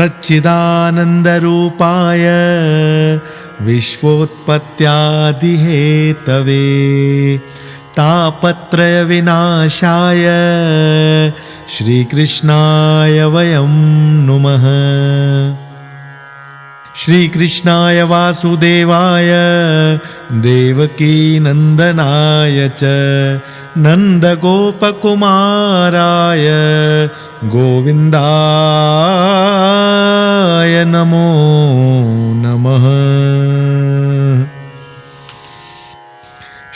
सच्चिदानन्दरूपाय विश्वोत्पत्त्यादिहेतवे तापत्रयविनाशाय श्रीकृष्णाय वयं नुमः। श्रीकृष्णाय वासुदेवाय देवकीनन्दनाय च नन्दगोपकुमाराय गोविन्दाय नमो नमः।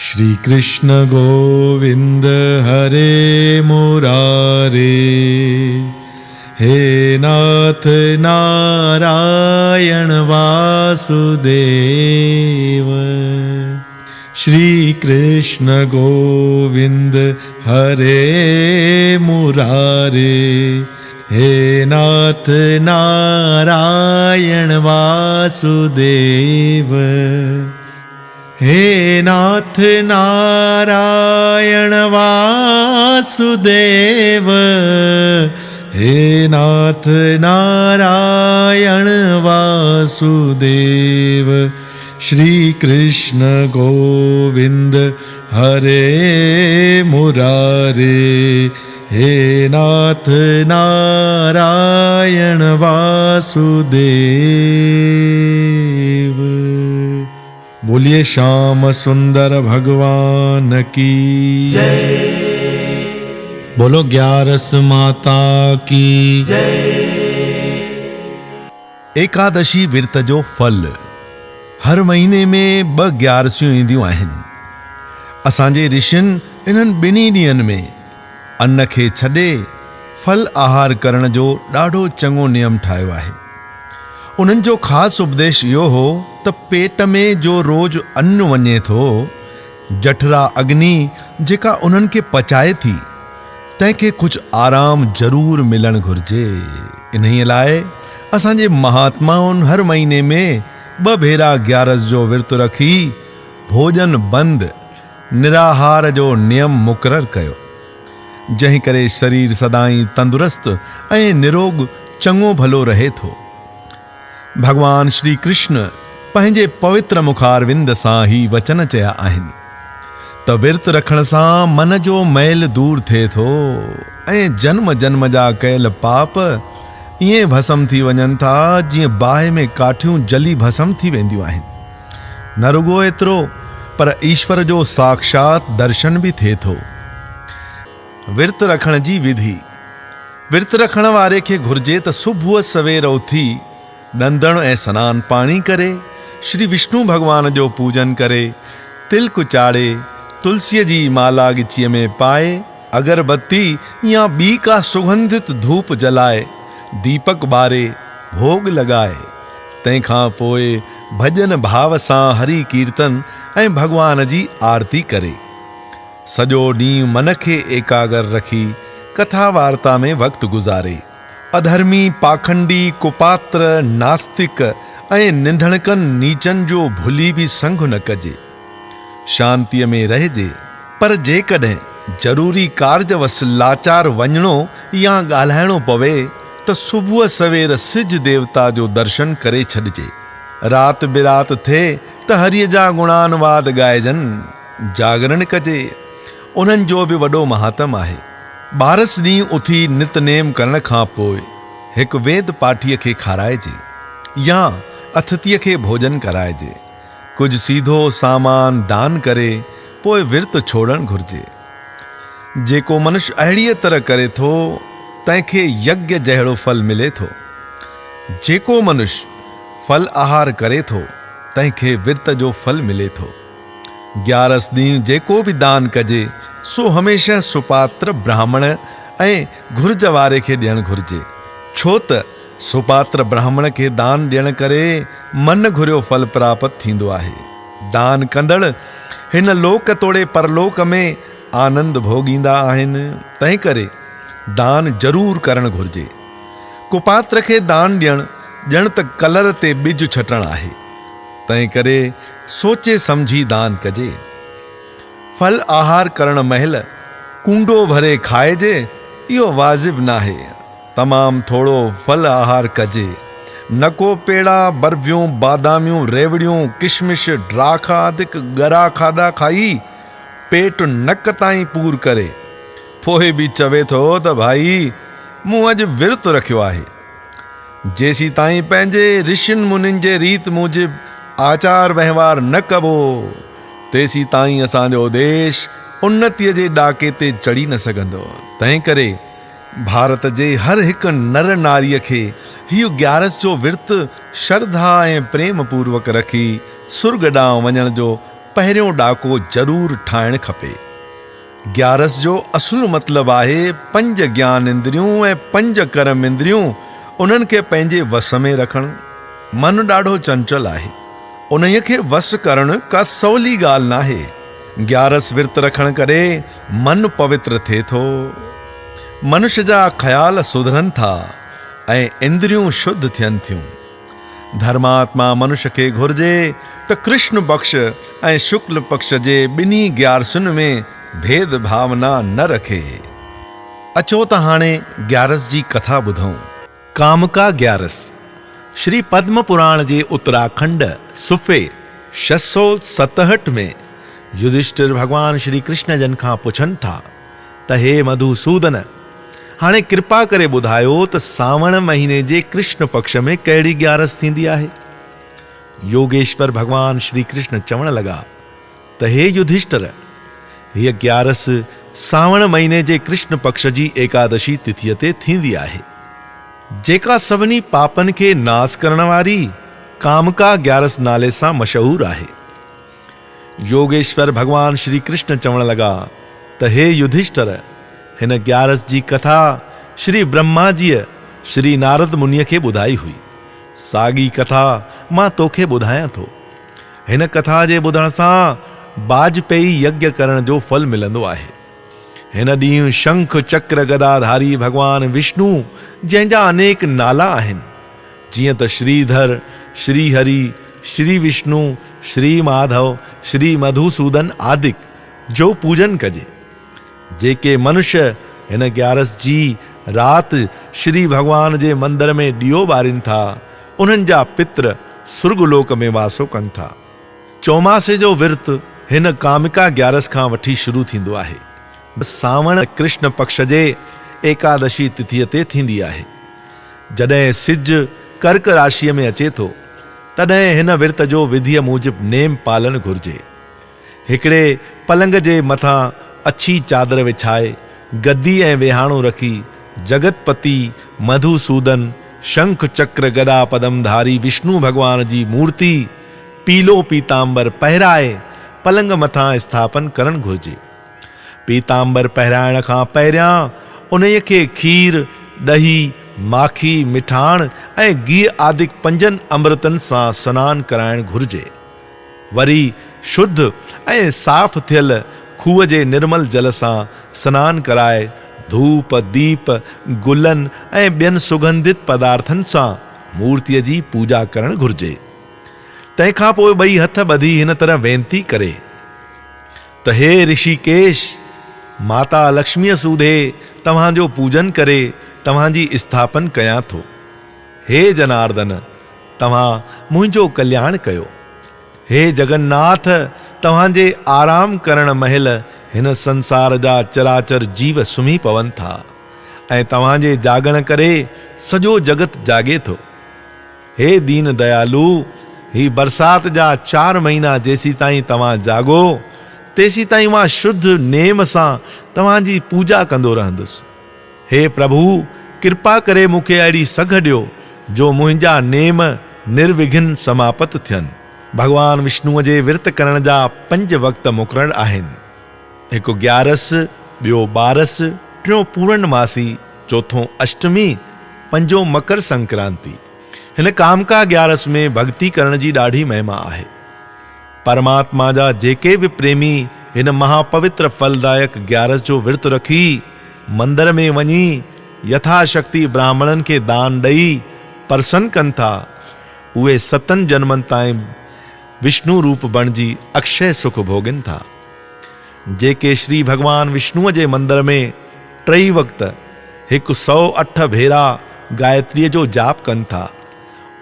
श्रीकृष्ण गोविन्द हरे मुरारे, हे नाथ नारायण वासुदेव। श्री कृष्ण गोविंद हरे मुरारे, हे नाथ नारायण वासुदेव। हे नाथ नारायण वासुदेव, हे नाथ नारायण वासुदेव। श्री कृष्ण गोविंद हरे मुरारे, हे नाथ नारायण वासुदेव। बोलिए श्याम सुंदर भगवान की जय। बोलो ग्यारस माता की जय। एकादशी विर्त जो फल हर महीने में 2 ग्यारसियूं ईंदियूं आहिनि। असांजे ऋषियुनि इन्हनि ॿिन्ही ॾींहंनि में अन्न खे छॾे फल आहार करण जो ॾाढो चङो नियम ठाहियो आहे। उन्हनि जो ख़ासि उपदेश इहो हो त पेट में जो रोज़ अन्न वञे थो, जठरा अग्नि जेका उन्हनि खे पचाए थी, तंहिंखे कुझु आराम ज़रूर मिलणु घुरिजे। इन्हीअ लाइ असांजे महात्माउनि हर महीने में 2 भेरा ग्यारस जो विर्त रखी भोजन बंदि निराहार जो नियम मुक़ररु कयो, जंहिं करे शरीर सदाई तंदुरुस्त ऐं निरोग चङो भलो रहे थो। भगवान श्री कृष्ण पंहिंजे पवित्र मुखारविंद सां ही वचन चया आहिनि त विर्त रखण सां मन जो मैल दूर थिए थो ऐं जन्म जन्म जा कयल पाप ईअं भस्म थी वञनि था जीअं बाहि में काठियूं जली भस्म थी वेंदियूं आहिनि। न रुगो एतिरो पर ईश्वर जो साक्षात दर्शन बि थिए थो। विर्त रखण जी विधि। विर्त रखण वारे खे घुर्जे त सुबुह सवेर उथी ॾंदण ऐं सनानु पाणी करे श्री विष्णु भगवान जो पूजन करे तिलक चाढ़े तुलसीअ जी माला गिचीअ में पाए अगरबत्ती या ॿी का सुगंधित धूप जलाए दीपक ॿारे भोग लॻाए तंहिंखां पोइ भॼन भाव सां हरि कीर्तन ऐं भगवान जी आरती करे सॼो ॾींहुं मन खे एकागर रखी कथा वार्ता में वक़्तु गुज़ारे। अधर्मी पाखंडी कुपात्र नास्तिक ऐं निंधणकनि नीचनि जो भुली बि संग न कजे। शांतीअ में रहिजे, पर जेकॾहिं ज़रूरी कार्जवश लाचार वञणो या ॻाल्हाइणो पवे त सुबुह सवेर सिज देवता जो दर्शन करे छॾिजे। रात बिरात थिए त हरिअ जा गुणानुवाद ॻाइजनि, जागरण कजे। उन्हनि जो बि वॾो महात्म आहे। 12 ॾींहं उथी नितनेम करण खां पोइ हिकु वेद पाठीअ खे खाराइजे या अतिथीअ खे भोजन कराइजे। कुझु सीधो सामान दान करे पोइ विर्त छोड़णु घुरिजे। जेको मनुष्य अहिड़ीअ तरह करे थो तंहिंखे यज्ञ जहिड़ो फल मिले थो। जेको मनुष्य फल आहार करे थो तंहिंखे विर्त जो फल मिले थो। 11 ॾींहं जेको बि दान कजे सो हमेशह सुपात्र ब्राह्मण ऐं घुर्ज वारे खे ॾियणु घुरिजे, छो त सुपात्र ब्राह्मण खे दान ॾियण करे मन घुरियो फल प्राप्त थींदो आहे। दान कंदड़ हिन लोक तोड़े परलोक में आनंद भोगींदा आहिनि। तंहिं करे दान ज़रूर करणु घुरिजे। कुपात्र खे दान ॾियणु ॼण त कलर ते ॿिज छटणु आहे। तंहिं करे सोचे समझी दान कजे। फल आहार करण महिल कूंडो भरे खाइजे, इहो वाजिब नाहे। तमामु थोरो फल आहार कजे। न को पेड़ा बर्फियूं बादामियूं रेवड़ियूं किशमिश ड्राखा आदिक गरा खाधा खाई पेट नक ताईं पूर करे पोइ बि चवे थो त भाई मूं अॼु विर्त रखियो आहे। जेसी ताईं पंहिंजे ऋषियुनि मुनियुनि जे रीत मूजिबि आचार वहिंवार न कबो तेसी ताईं असांजो देश उन्नतीअ जे ॾाके ते चढ़ी न सघंदो। तंहिं करे भारत जे हर हिकु नर नारीअ खे इहो 11 जो विर्त श्रद्धा ऐं प्रेम पूर्वक रखी सुर्ग ॾांहुं वञण जो पहिरियों ॾाको ज़रूरु ठाहिणु खपे। 11 जो असुलु मतिलबु आहे 5 ज्ञान इंद्रियूं ऐं 5 कर्म इंद्रियूं उन्हनि खे पंहिंजे वस में रखणु। मन ॾाढो चंचल आहे, उन्हीअ खे वस करणु का सवली ॻाल्हि नाहे। 11 विर्त रखण करे मन पवित्र थिए थो, मनुष्य जा ख़्याल सुधरनि था ऐं इंद्रियूं शुद्ध थियनि थियूं। धर्मात्मा मनुष्य खे घुर्जे त कृष्ण पक्ष ऐं शुक्ल पक्ष जे ॿिन्ही 11 में भेद भावना न रखे। अचो त हाणे 11 जी कथा ॿुधूं। कामका 11 श्री पद्म पुराण जे उत्तराखंड सुफ़े 667 में युधिष्ठिर भगवान श्री कृष्ण जन खां पुछनि था त हे मधुसूदन, हाणे कृपा करे ॿुधायो त सावण महीने जे कृष्ण पक्ष में कहिड़ी 11 थींदी आहे। योगेश्वर भगवान श्री कृष्ण चवण लगा त हे युधिष्ठिर, हीअ 11 सावण महीने जे कृष्ण पक्ष जी एकादशी तिथीअ ते थींदी आहे, जेका सभिनी पापनि खे नास करण वारी कामका 11 नाले सां मशहूर आहे। योगेश्वर भगवान श्री कृष्ण चवण लगा त हे युधिष्ठिर, हिन 11 जी कथा श्री ब्रह्मा जीअ श्री नारद मुनिअ खे ॿुधाई हुई। साॻी कथा मां तोखे ॿुधायां थो। हिन कथा जे ॿुधण सां वाजपेयी यज्ञ करण जो फल मिलंदो आहे। हिन ॾींहुं शंख चक्र गदाधारी भगवान विष्णु, जंहिंजा अनेक नाला आहिनि, जीअं त श्रीधर, श्रीहरि, श्री विष्णु, श्री माधव, श्री मधुसूदन आदिक जो पूजन कजे। जेके मनुष्य हिन 11 जी राति श्री भगवान जे मंदिर में ॾियो ॿारीनि था, उन्हनि जा पित्र सुर्गलोक में वासो कनि था। चौमासे जो विर्त हिन कामिका 11 खां वठी शुरू थींदो आहे। सावण कृष्ण पक्ष जे एकादशी तिथीअ ते थींदी आहे। जॾहिं सिज कर्क राशिअ में अचे थो, तॾहिं हिन विर्त जो विधीअ मूजिबि नेम पालण घुर्जे। हिकिड़े पलंग जे मथां अछी चादर विछाए गद्दी ऐं वेहाणो रखी जगतपति मधुसूदन शंख चक्र गदा पदमधारी विष्णु भगवान जी मूर्ति पीलो पीतांबर पहिराए पलंग मथां स्थापन करण घुर्जे। पीतांबर पहिराइण खां पहिरियां उन्हीअ खे खीर, ॾही, माखी, मिठाण ऐं गिह आदि 5 अमृतनि सां सनानु कराइण घुर्जे। वरी शुद्ध ऐं साफ़ थियल खूह जे निर्मल जल सां सनानु कराए धूप, दीप, गुलनि ऐं ॿियनि सुगंधित पदार्थनि सां मूर्तिअ जी पूजा करण घुर्जे। तंहिंखां पोइ 2 हथ ॿधी हिन तरह वेनती करे त हे ऋषिकेश, माता लक्ष्मीअ सूधे तव्हांजो पूजन करे तव्हांजी स्थापन कयां थो। हे जनार्दन, तव्हां मुंहिंजो कल्याण कयो। हे जगन्नाथ, तव्हांजे आराम करण महिल हिन संसार जा चराचर जीव सुम्ही पवनि था ऐं तव्हांजे जागण करे सॼो जगत जागे थो। हे दीन दयालु, ही बरसात जा 4 महीना जेसी ताईं तव्हां जागो, तेसी ताईं मां शुद्ध नेम सां तव्हांजी पूजा कंदो रहंदुसि। हे प्रभु, कृपा करे मूंखे अहिड़ी सघ ॾियो जो मुंहिंजा नेम निर्विघ्न समाप्त थियनि। भगवान विष्णुअ जे विर्त करण जा 5 वक़्त मुक़रर आहिनि। हिकु 11, ॿियो 12, टियों पूर्णमासी, चौथों अष्टमी, 5 मकर संक्रांति। हिन कामका 11 में भक्ति करण जी ॾाढी महिमा आहे। परमात्मा जा जेके बि प्रेमी हिन महापवित्र फलदायक 11 जो विर्त रखी मंदिर में वञी यथाशक्ति ब्राह्मणनि खे दान ॾेई प्रसन्न कनि था, उहे 7 जन्मनि ताईं विष्णु रूप बणिजी अक्षय सुख भोगनि था। जेके श्री भगवान विष्णुअ जे मंदिर में 3 वक़्त 108 भेरा गायत्रीअ जो जाप कनि था।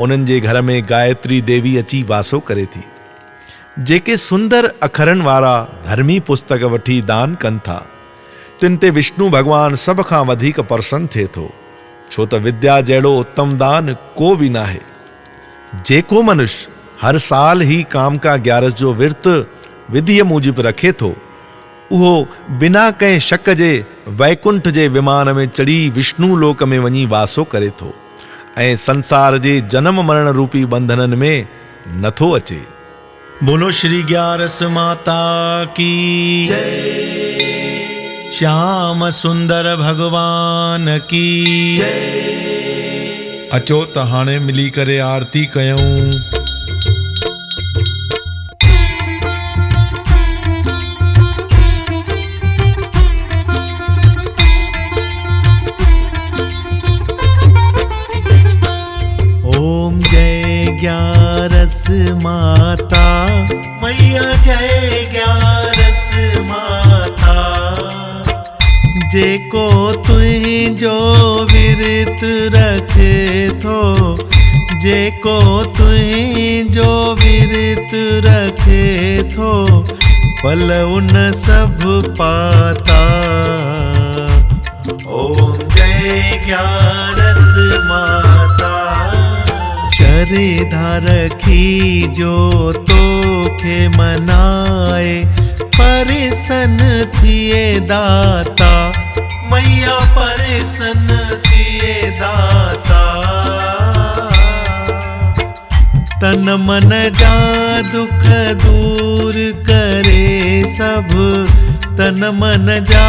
उन्हनि जे घर में गायत्री देवी अची वासो करे थी। जेके सुंदर अखरनि वारा धर्मी पुस्तक वठी दान कनि था, तिन ते विष्णु भगवान सभ खां वधीक प्रसन्न थिए थो, छो त विद्या जहिड़ो उत्तम दान को बि नाहे। जेको मनुष्य हर साल ही काम का 11 जो विर्त विधि मूजिब रखे थो, उहो बिना कंहिं शक जे वैकुंठ जे विमान में चढ़ी विष्णु लोक में वञी वासो करे थो ऐं संसार जे जन्म मरण रूपी बंधननि में नथो अचे। बोलो श्री ग्यारस माता की जय, श्याम सुंदर भगवान की जय। अचो त हाणे मिली करे आरती कयूं। ग्यारस माता मैया जय ग्यारस माता, जेको तुझो विरत रखे थो, जेको तुझो विरत रखे थो, फल उन सब पाता। ओम जय ग्यारस माता, श्रद्धा रखी जो तोखे मनाए, प्रसन्न थिए दाता मैया प्रसन्न थिए दाता। तन मन जा दुख दूर करे सब, तन मन जा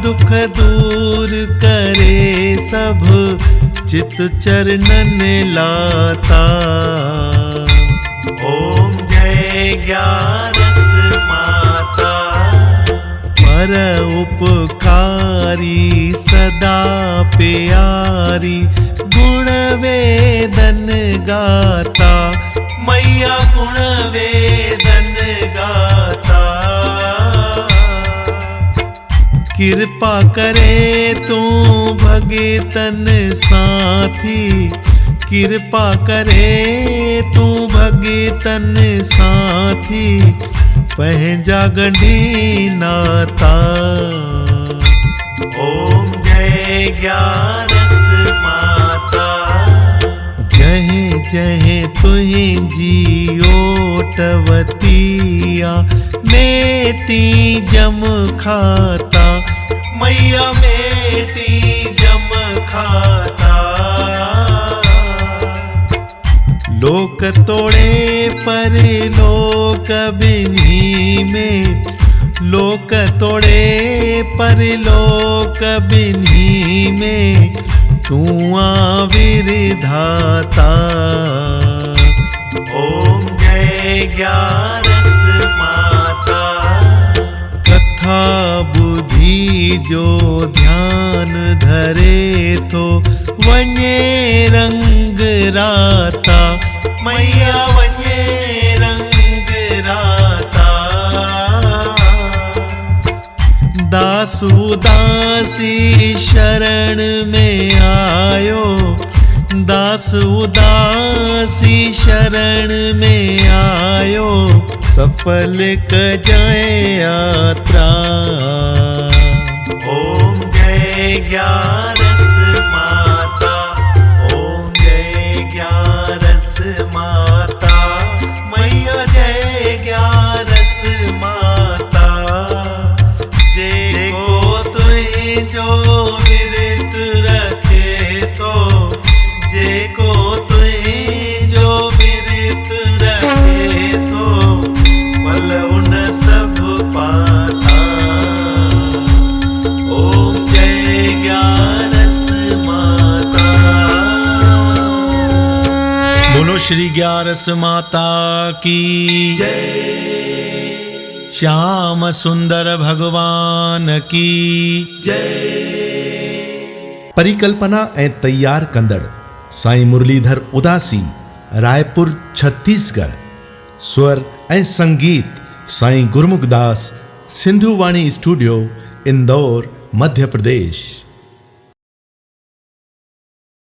दुख दूर करे सब, चित चरणन लाता। ओम जय ग्यारस माता, पर उपकारी सदा प्यारी, गुण वेदन गाता मैया गुण वेदन गाता। कृपा करे तू भगतन साथी, कृपा करे तू भगतन साथी, पंहिंजा गंढी नाता। ओम जय ग्यारस माता, जय जय तुझी ओटवतिया, मेटी जम खाता मैया मेटी जम खाता। लोक तोड़े पर लोक बिन्ही में, लोक तोड़े पर लोक बिन्ही में, तू विधाता। ओम जय ग्यारस माता, कथा बुद्धि जो ध्यान धरे तो वञे रंग राता मैया वञे रंग राता। दासु दासी शरण में आयो, दासु दासी शरण में आयो, सफल कजाए यात्रा। ओम जय ग्यारस माता, ओम जय ग्यारस माता, मैया जय ग्यारस माता। जेको तुझो विरत रखे तो, जेको तुझो विरत रखे तो, फल उन सब पाता। ओम जय ग्यारस माता। बोलो श्री ग्यारस माता की जय, श्याम सुंदर भगवान की जय। परिकल्पना ऐं तैयार कंदड़ साईं मुरलीधर उदासी, रायपुर छत्तीसगढ़। स्वर ऐं संगीत साईं गुरमुखदास, सिंधु वाणी स्टूडियो, इंदौर, मध्य प्रदेश।